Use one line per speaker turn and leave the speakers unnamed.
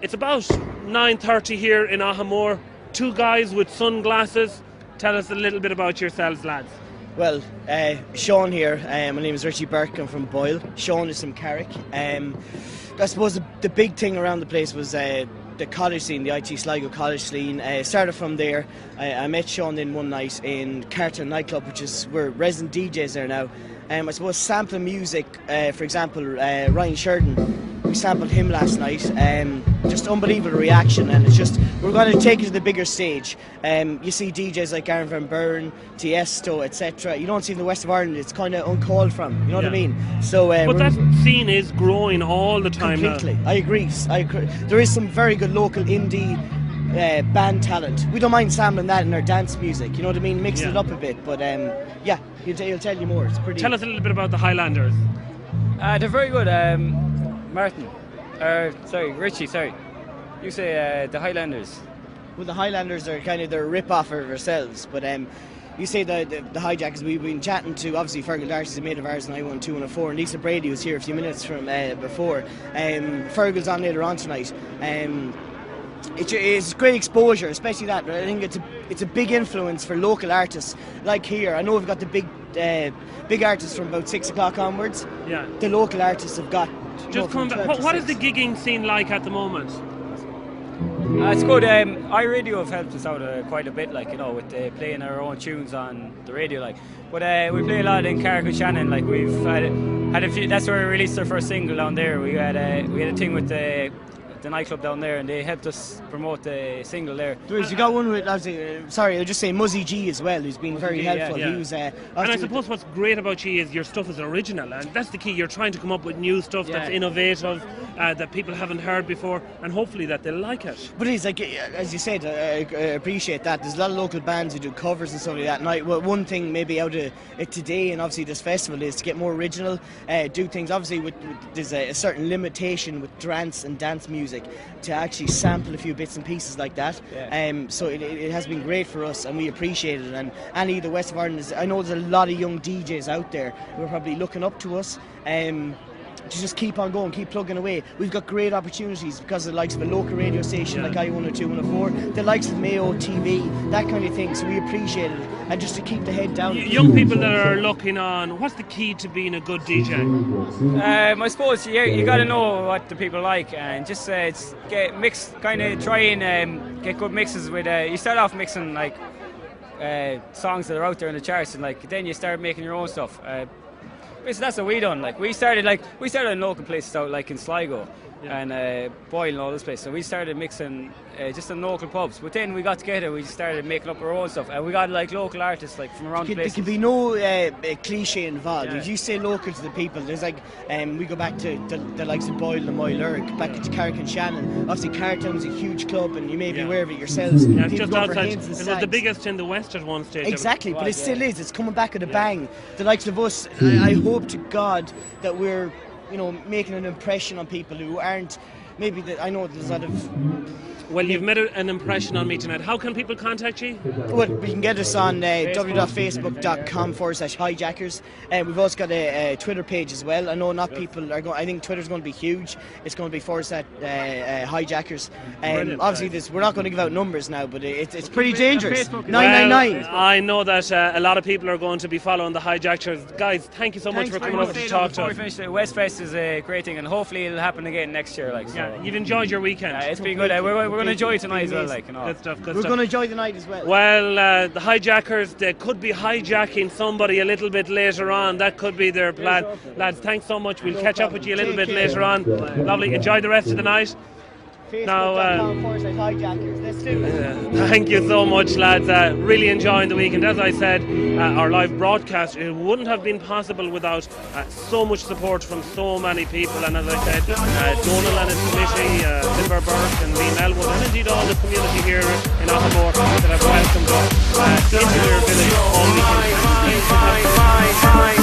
It's about 9:30 here in Ahamore. Two guys with sunglasses. Tell us a little bit about yourselves, lads.
Well, Sean here. My name is Richie Burke. I'm from Boyle. Sean is from Carrick. I suppose the big thing around the place was the college scene, the IT Sligo college scene. Started from there. I met Sean in one night in Carton nightclub, which is we're resident DJs there now. I suppose sampling music, for example, Ryan Sheridan. We sampled him last night. Just unbelievable reaction, and it's just we're going to take it to the bigger stage. You see DJs like Aaron Van Buren, Tiesto, etc. You don't see in the west of Ireland. It's kind of uncalled from. You know what I mean? So,
but that scene is growing all the time.
Completely, now. I agree. There is some very good local indie band talent. We don't mind sampling that in our dance music. You know what I mean? Mixing it up a bit. But yeah, he'll tell you more. It's pretty.
Tell us a little bit about the Highlanders.
They're very good. Richie, sorry. You say the Highlanders.
Well, the Highlanders are kind of the rip-off of ourselves, but you say the Hijackers. We've been chatting to, obviously, Fergal Darcy's a mate of ours, and I won 2 and a 4, and Lisa Brady was here a few minutes from before. Fergal's on later on tonight. It's great exposure, especially that. I think it's a big influence for local artists like here. I know we've got the big artists from about 6 o'clock onwards.
Yeah.
The local artists have got.
Just coming back. What is the gigging scene like at the moment?
It's good. iRadio have helped us out quite a bit, like, you know, with playing our own tunes on the radio, like. But we play a lot in Carrick and Shannon. Like, we've had a few. That's where we released our first single down there. We had a thing with the nightclub down there, and they helped us promote the single there.
You got one with, sorry, I'll just say Muzzy G as well, who's been very helpful.
Yeah.
He was,
and I suppose what's great about you is your stuff is original, and that's the key. You're trying to come up with new stuff that's innovative, that people haven't heard before, and hopefully that they'll like it.
But it's like, as you said, I appreciate that. There's a lot of local bands who do covers and stuff like that. And one thing maybe out of it today, and obviously this festival, is to get more original, do things. Obviously, there's a certain limitation with trance and dance music to actually sample a few bits and pieces like that. So it has been great for us, and we appreciate it. And Annie, the West of Ireland, I know there's a lot of young DJs out there who are probably looking up to us. To just keep on going, keep plugging away. We've got great opportunities because of the likes of a local radio station like I102, 104, the likes of Mayo TV, that kind of thing. So we appreciate it, and just to keep the head down.
Young people that are looking on, what's the key to being a good DJ?
I suppose you got to know what the people like, and just get mix, kind of try and get good mixes with. You start off mixing like songs that are out there in the charts, and like then you start making your own stuff. So that's what we done. Like we started in local places out like in Sligo and Boyle and all this place. So we started mixing just in local pubs. But then we got together, we started making up our own stuff, and we got like local artists like from around the place.
There can be no cliche involved. If you say local to the people, there's like we go back to the likes of Boyle and Moyle Uric, back to Carrick and Shannon. Obviously Carricktown's a huge club, and you may be aware of it yourselves.
Yeah, it's just outside. It was the biggest in the West at one stage.
Exactly, but it still is. It's coming back with a bang. The likes of us, I hope to God that we're making an impression on people who aren't maybe I know there's a lot of.
Well, you've made an impression on me tonight. How can people contact you?
Well, we can get us on www.facebook.com/hijackers. We've also got a Twitter page as well. I know not people are going. I think Twitter's going to be huge. It's going to be /hijackers. Obviously, we're not going to give out numbers now, but it's pretty dangerous. 999.
Well, I know that a lot of people are going to be following the Hijackers. Guys, thank you so much for coming over to talk to us.
Westfest is a great thing, and hopefully it'll happen again next year. Like, so.
Yeah, you've enjoyed your weekend.
It's been good. We're going to enjoy it tonight as well. Like,
Good stuff.
We're going to enjoy the night as well.
Well, the Hijackers, they could be hijacking somebody a little bit later on. That could be their plan. Lads, thanks so much. We'll catch up with you a little bit later on. Lovely. Enjoy the rest of the night. Thank you so much, lads. Really enjoying the weekend. As I said, our live broadcast, it wouldn't have been possible without so much support from so many people. And as I said, Donal and his committee, Timber Burke and Liam Elwood, and indeed all the community here in Ahamore that have welcomed us into their village all weekend.